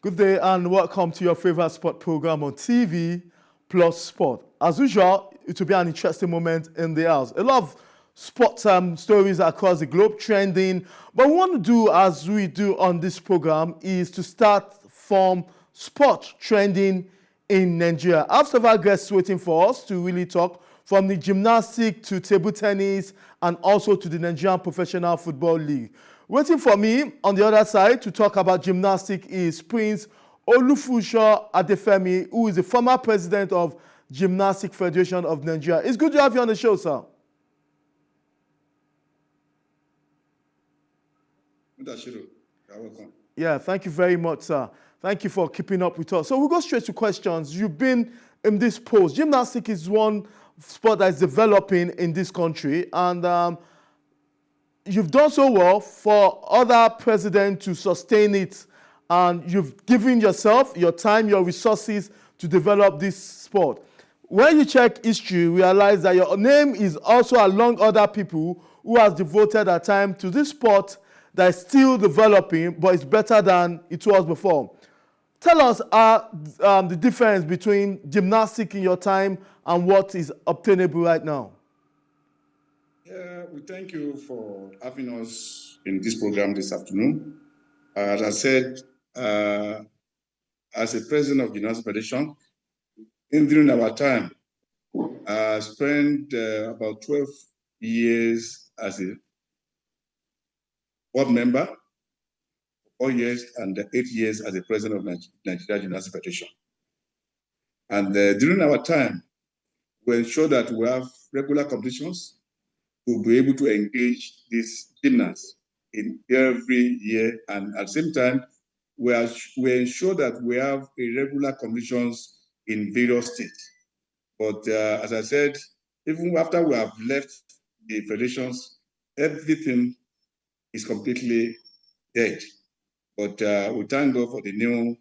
Good day and welcome to your favorite sport program on TV, Plus Sport. As usual, it will be an interesting moment in the house. A lot of sports stories across the globe trending, but what we want to do, as we do on this program, is to start from sport trending in Nigeria. I have several guests waiting for us to really talk, from the gymnastics to table tennis and also to the Nigerian Professional Football League. Waiting for me on the other side to talk about gymnastics is Prince Foluso Adefemi, who is the former president of Gymnastics Federation of Nigeria. It's good to have you on the show, sir. Good afternoon. You're welcome. Yeah, thank you very much, sir. Thank you for keeping up with us. So we'll go straight to questions. You've been in this post. Gymnastics is one sport that is developing in this country, and you've done so well for other presidents to sustain it, and you've given yourself, your time, your resources to develop this sport. When you check history, realize that your name is also among other people who has devoted their time to this sport that is still developing, but it's better than it was before. Tell us the difference between gymnastics in your time and what is obtainable right now. Yeah, we thank you for having us in this program this afternoon. As I said, as a president of the Gymnastics Federation, during our time, I spent about 12 years as a board member, 4 years, and 8 years as a president of Nigeria Gymnastics Federation. And during our time, we ensure that we have regular competitions. We'll be able to engage these gymnasts in every year, and at the same time, we ensure that we have regular competitions in various states. But as I said, even after we have left the federations, everything is completely dead. But we thank God for the new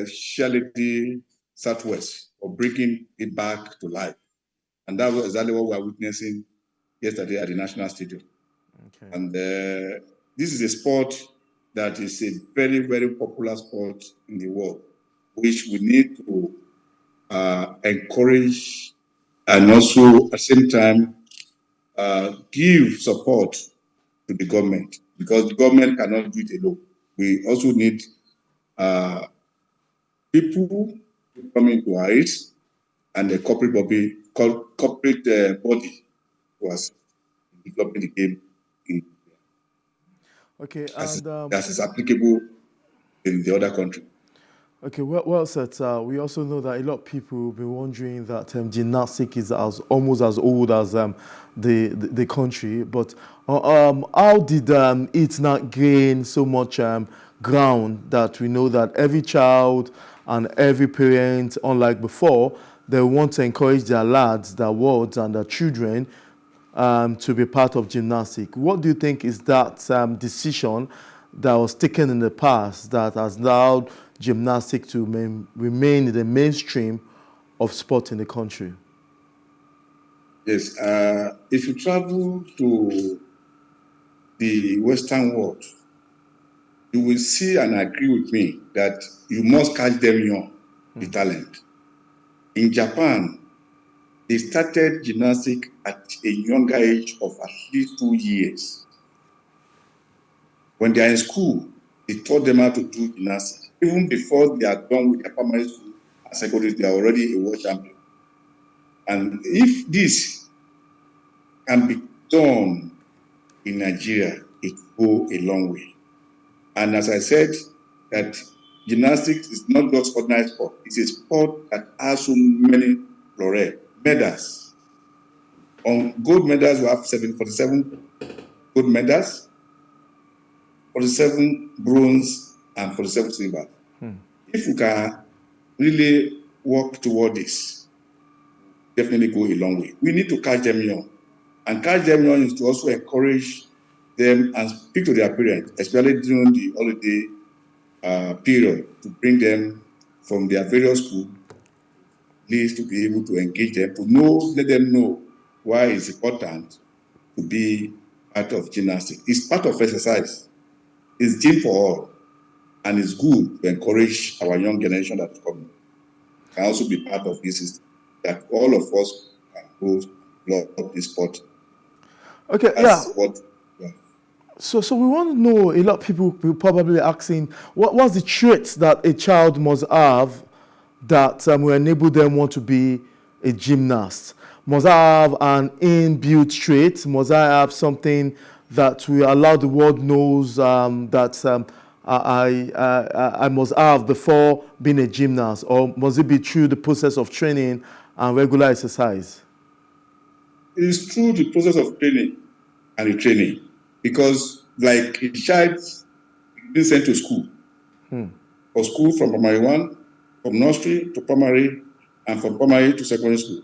Charity Southwest for bringing it back to life. And that was exactly what we were witnessing yesterday at the National Stadium. Okay. And this is a sport that is a very, very popular sport in the world, which we need to encourage and also at the same time give support to the government, because the government cannot do it alone. We also need people to come into our aid, and the corporate body was developing the game in okay, as is applicable in the other country. Okay, well said. We also know that a lot of people will be wondering that gymnastics is almost as old as the country. But how did it not gain so much ground that we know that every child and every parent, unlike before, they want to encourage their lads, their wards, and their children to be part of gymnastics? What do you think is that decision that was taken in the past that has allowed gymnastics to remain in the mainstream of sport in the country? Yes, if you travel to the Western world, you will see and agree with me that you must catch them young, the talent. In Japan, they started gymnastics at a younger age of at least 2 years. When they are in school, they taught them how to do gymnastics. Even before they are done with their primary school and secondary, they are already a world champion. And if this can be done in Nigeria, it will go a long way. And as I said, that gymnastics is not just ordinary sport. It's a sport that has so many medals. On gold medals, we have 47 gold medals, 47 bronze, and 47 silver. If we can really work toward this, definitely go a long way. We need to catch them young. And catch them young is to also encourage them and speak to their parents, especially during the holiday period, to bring them from their various schools, least to be able to engage them, to let them know why it's important to be part of gymnastics. It's part of exercise. It's gym for all. And it's good to encourage our young generation that is coming. Can also be part of this system, that all of us can go love this sport. Okay, yeah. That's what. Yeah. So we want to know, a lot of people will probably asking, what's the traits that a child must have that will enable them want to be a gymnast? Must I have an inbuilt trait? Must I have something that will allow the world knows that I must have before being a gymnast? Or must it be through the process of training and regular exercise? It is through the process of training and retraining, because like a child being sent to school, or school from primary one, from nursery to primary, and from primary to secondary school.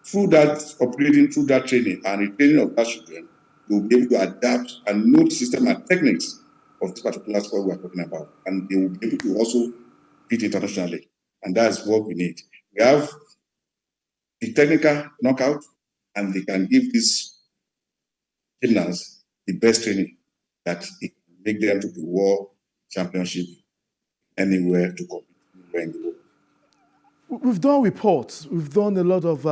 Through that upgrading, through that training and retraining of that children, they will be able to adapt and know the system and techniques of this particular sport we are talking about. And they will be able to also compete internationally. And that's what we need. We have the technical knockout, and they can give these gymnasts the best training that it can make them to the world championship anywhere to compete anywhere in the world. We've done reports. We've done a lot of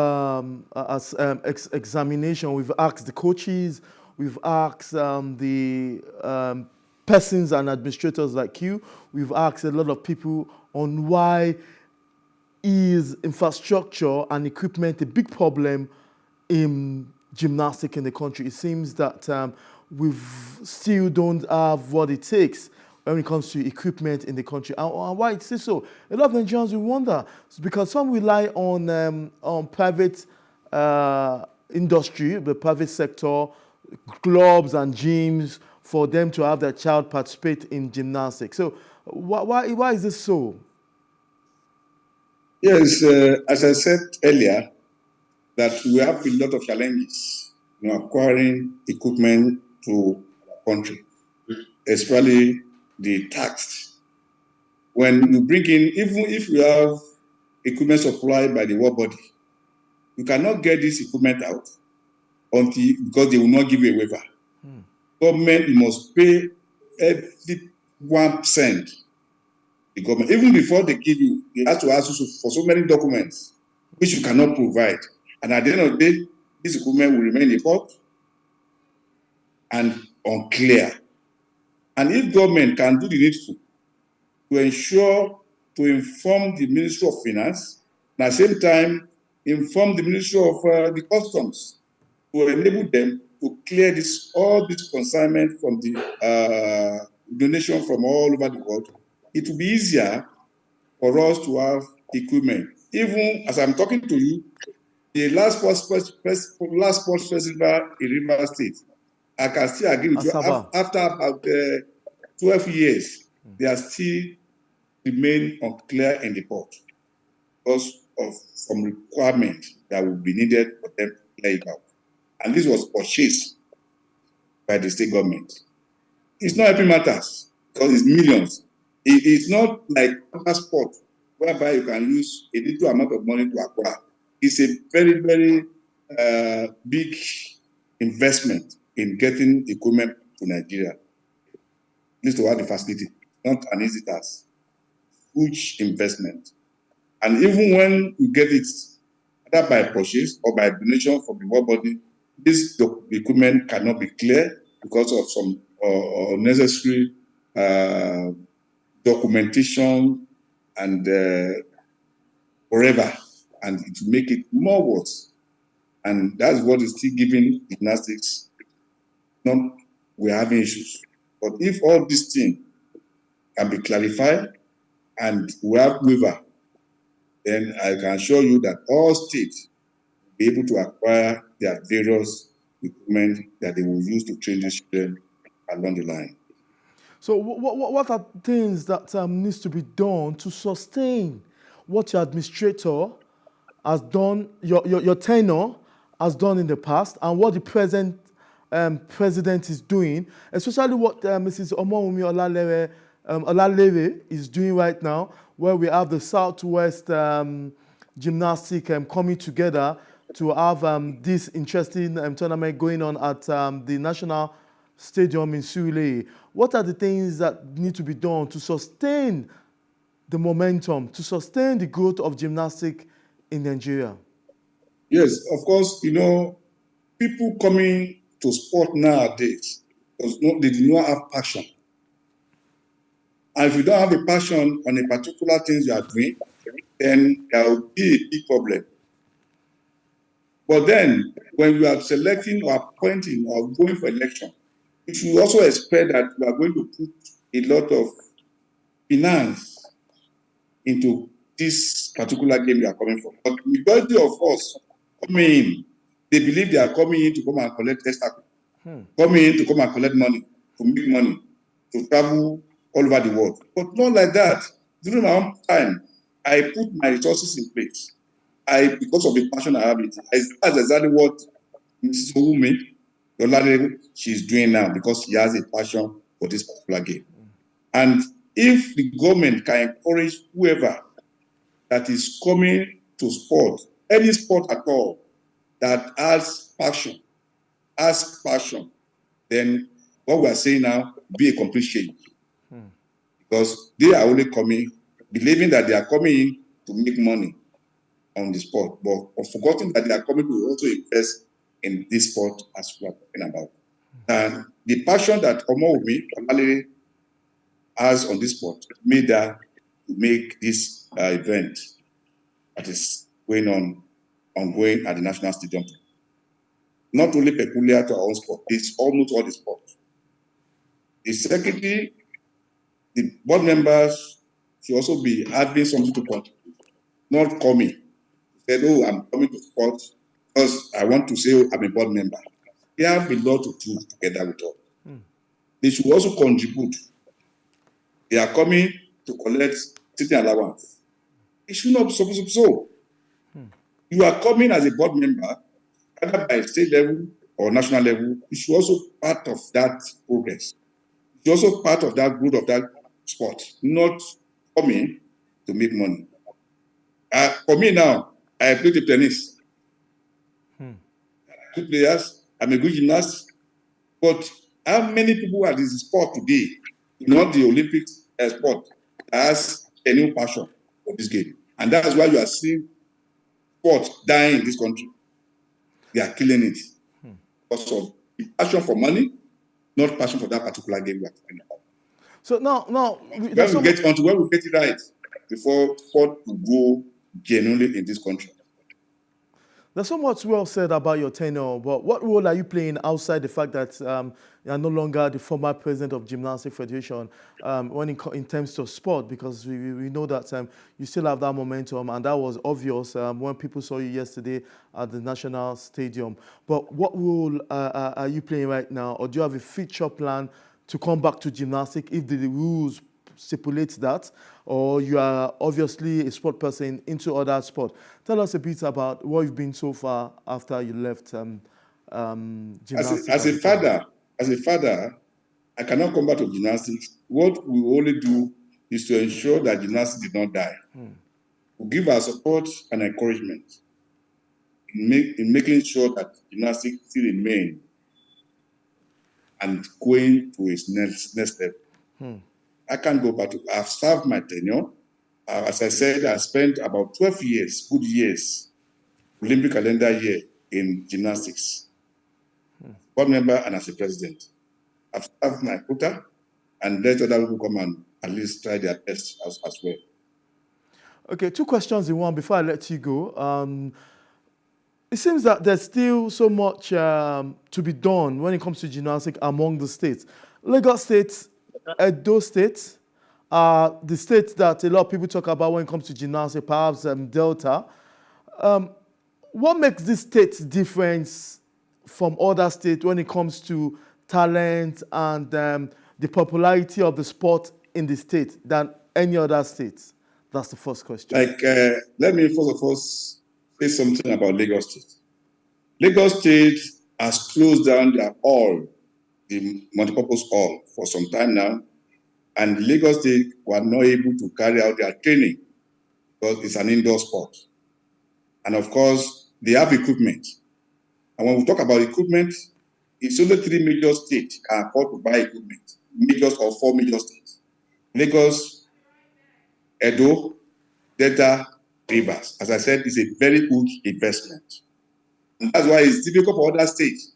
examination. We've asked the coaches. We've asked the persons and administrators like you. We've asked a lot of people on why is infrastructure and equipment a big problem in gymnastics in the country. It seems that we still don't have what it takes when it comes to equipment in the country. And why it is so? A lot of Nigerians will wonder, because some rely on private industry, the private sector, clubs and gyms for them to have their child participate in gymnastics. So why is this so? Yes, as I said earlier, that we have a lot of challenges acquiring equipment to our country, especially the tax. When you bring in, even if you have equipment supplied by the world body, you cannot get this equipment out because they will not give you a waiver. Government, you must pay every 1%. The government, even before they give you, they have to ask you for so many documents which you cannot provide. And at the end of the day, this equipment will remain in port and unclear. And if government can do the needful to ensure, to inform the Ministry of Finance, and at the same time, inform the Ministry of the Customs to enable them to clear all this consignment from the donation from all over the world, it will be easier for us to have equipment. Even as I'm talking to you, the last sports festival in River State, I can still agree with you. After about 12 years, they are still remain unclear in the port because of some requirement that will be needed for them to clear it out. And this was purchased by the state government. It's not helping matters because it's millions. It's not like other sport whereby you can use a little amount of money to acquire. It's a very, very big investment in getting equipment to Nigeria. Needs to have the facility, not an easy task. Huge investment. And even when you get it, either by purchase or by donation from the world body, this equipment cannot be clear because of some unnecessary documentation and forever, and it will make it more worse. And that's what is still giving gymnastics. We're having issues. But if all these things can be clarified and we have waiver, then I can assure you that all states will be able to acquire their various equipment that they will use to train these children along the line. So what are things that needs to be done to sustain what your administrator has done, your tenure has done in the past, and what the present president is doing, especially what Mrs. Omowumi Olalere is doing right now, where we have the Southwest Gymnastics coming together to have this interesting tournament going on at the National Stadium in Surulere. What are the things that need to be done to sustain the momentum, to sustain the growth of gymnastics in Nigeria? Yes, of course, people coming to sport nowadays, they do not have passion. And if you don't have a passion on a particular thing you are doing, then there will be a big problem. But then, when you are selecting or appointing or going for election, you should also expect that you are going to put a lot of finance into this particular game you are coming for. But the majority of us coming in, they believe they are coming in to come and collect extra, coming in to come and collect money, to make money, to travel all over the world. But not like that. During my own time, I put my resources in place. Because of the passion I have, that's exactly what Mrs. Owumi, she's doing now, because she has a passion for this particular game. And if the government can encourage whoever that is coming to sport, any sport at all, that has passion, then what we are saying now will be a complete change. Because they are only coming, believing that they are coming in to make money on the sport, but forgetting that they are coming to also invest in this sport as we are talking about. And the passion that Omowumi has on this sport made her to make this event that is ongoing at the National Stadium. Not only peculiar to our own sport, it's almost all the sports. The secretary, the board members should also be having something to contribute, not coming. Said, oh, I'm coming to sport because I want to say, oh, I'm a board member. They have a lot to do together with us. They should also contribute. They are coming to collect sitting allowance. It should not be supposed to be so. You are coming as a board member, either by state level or national level. You should also part of that progress. You're also part of that growth of that sport, not coming to make money. For me now, I play the tennis. Two players, I'm a good gymnast, but how many people are in this sport today, not the Olympic sport, has a new passion for this game? And that's why you are seeing sport dying in this country. They are killing it because of the passion for money, not passion for that particular game we are talking about. So now, when we get it right, before sport will go genuinely in this country. There's so much well said about your tenure, but what role are you playing outside the fact that you are no longer the former president of Gymnastics Federation in terms of sport? Because we know that you still have that momentum, and that was obvious when people saw you yesterday at the National Stadium. But what role are you playing right now, or do you have a future plan to come back to gymnastics if the rules stipulate that, or you are obviously a sport person into other sport? Tell us a bit about what you've been so far after you left gymnastics. As a father, I cannot come back to gymnastics. What we only do is to ensure that gymnastics did not die. We give our support and encouragement in making sure that gymnastics still remain and going to its next step. I can't go back to. I've served my tenure. As I said, I spent about 12 years, good years, Olympic calendar year in gymnastics. Board member and as a president. I've served my quota and let other people come and at least try their best as well. Okay, two questions in one before I let you go. It seems that there's still so much to be done when it comes to gymnastics among the states. Lagos State, Edo State, the states that a lot of people talk about when it comes to gymnastics, perhaps Delta. What makes these states different from other states when it comes to talent and the popularity of the sport in the state than any other states? That's the first question. Let me first of all say something about Lagos State. Lagos State has closed down their hall, the multipurpose hall, for some time now, and Lagos State were not able to carry out their training because it's an indoor sport. And of course, they have equipment. And when we talk about equipment, it's only 3 major states can afford to buy equipment. Majors or 4 major states. Lagos, Edo, Delta, Rivers. As I said, it's a very good investment. And that's why it's difficult for other states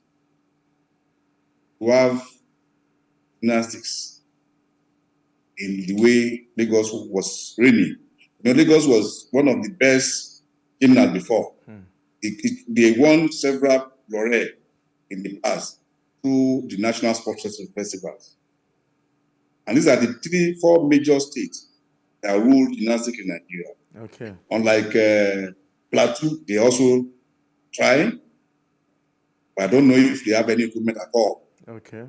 to have gymnastics in the way Lagos was reigning. Lagos was one of the best gymnasts before. They won several laurels in the past through the national sports festivals. And these are the 4 major states that rule gymnastics in Nigeria. Okay. Unlike Plateau, they also try, but I don't know if they have any equipment at all. Okay.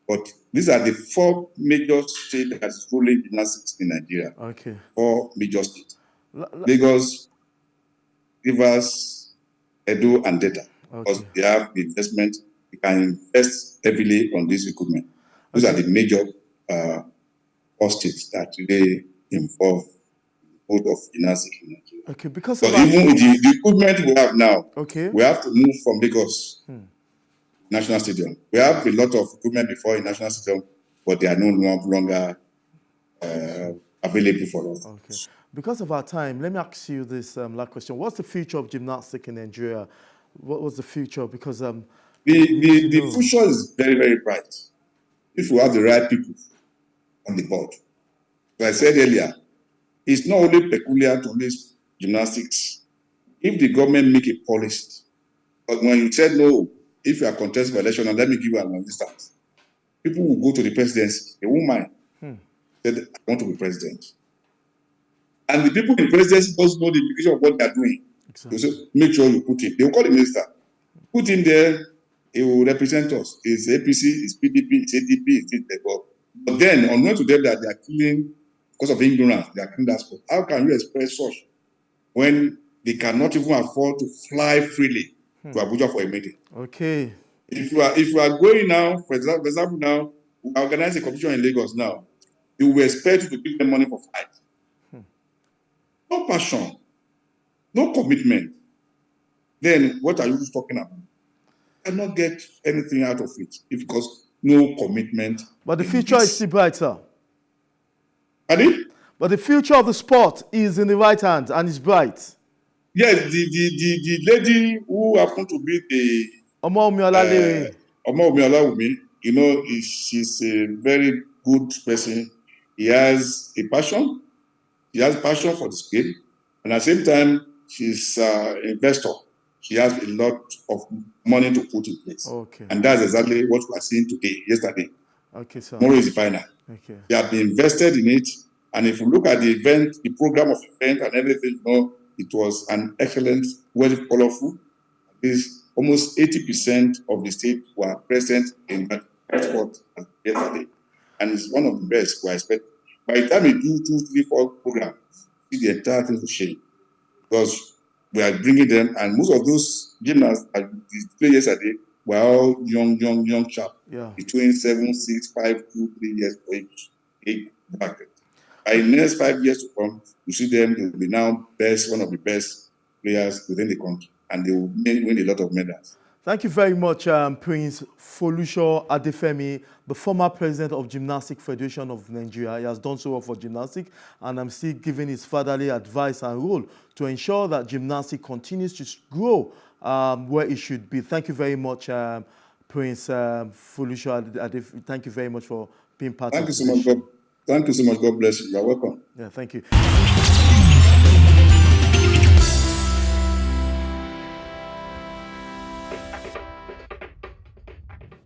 But these are the 4 major states that is ruling gymnastics in Nigeria. Okay. 4 major states: Lagos, Rivers, Edo, and Delta. Because they have the investment, they can invest heavily on this equipment. Those are the major 4 states that really involve both of gymnastics in Nigeria. Okay, because even with the equipment we have now, we have to move from Lagos National Stadium. We have a lot of equipment before in National Stadium, but they are no longer available for us. Okay. Because of our time, let me ask you this last question. What's the future of gymnastics in Nigeria? What was the future? Because the future is very, very bright if we have the right people on the board. As I said earlier, it's not only peculiar to this gymnastics. If the government make a policy, but when you said no, if you are contesting for election, and let me give you an instance, people will go to the presidency. A woman said, I want to be president. And the people in presidency don't know the implication of what they are doing. Exactly. They say, make sure you put in. They will call the minister. Put in there, he will represent us. It's APC, it's PDP, it's ADP, it's the. But then, unknown to them that they are killing, because of ignorance, they are killing that sport. How can you express such when they cannot even afford to fly freely to Abuja for a meeting? Okay. If you are going now, for example, now, we organize a competition in Lagos now, you will expect to give them money for flight. No passion, no commitment. Then what are you talking about? You cannot get anything out of it because no commitment. But the future is still bright, sir. Pardon? But the future of the sport is in the right hand and is bright. Yes, the lady who happened to be the Omo Omiolawumi, she's a very good person. He has a passion. She has passion for the skill, and at the same time, she's an investor. She has a lot of money to put in place. Okay. And that's exactly what we are seeing yesterday. Okay, sir. Tomorrow is the final. Okay. They have been invested in it. And if you look at the event, the program of event and everything, it was an excellent, very colorful. Almost 80% of the state were present in that sport yesterday. And it's one of the best we expect. By the time you do 2, 3, 4 programs, see the entire thing to shame. Because we are bringing them, and most of those gymnasts that displayed yesterday were all young chaps, between 7, 6, 5, 2, 3 years of age bracket. By the next 5 years to come, you see them, they will be now one of the best players within the country, and they will win a lot of medals. Thank you very much, Prince Foluso Adefemi, the former president of Gymnastics Federation of Nigeria. He has done so well for gymnastics, and I'm still giving his fatherly advice and role to ensure that gymnastics continues to grow where it should be. Thank you very much, Prince Foluso Adefemi. Thank you very much for being part of this show. Thank you so much. God bless you. You're welcome. Yeah, thank you.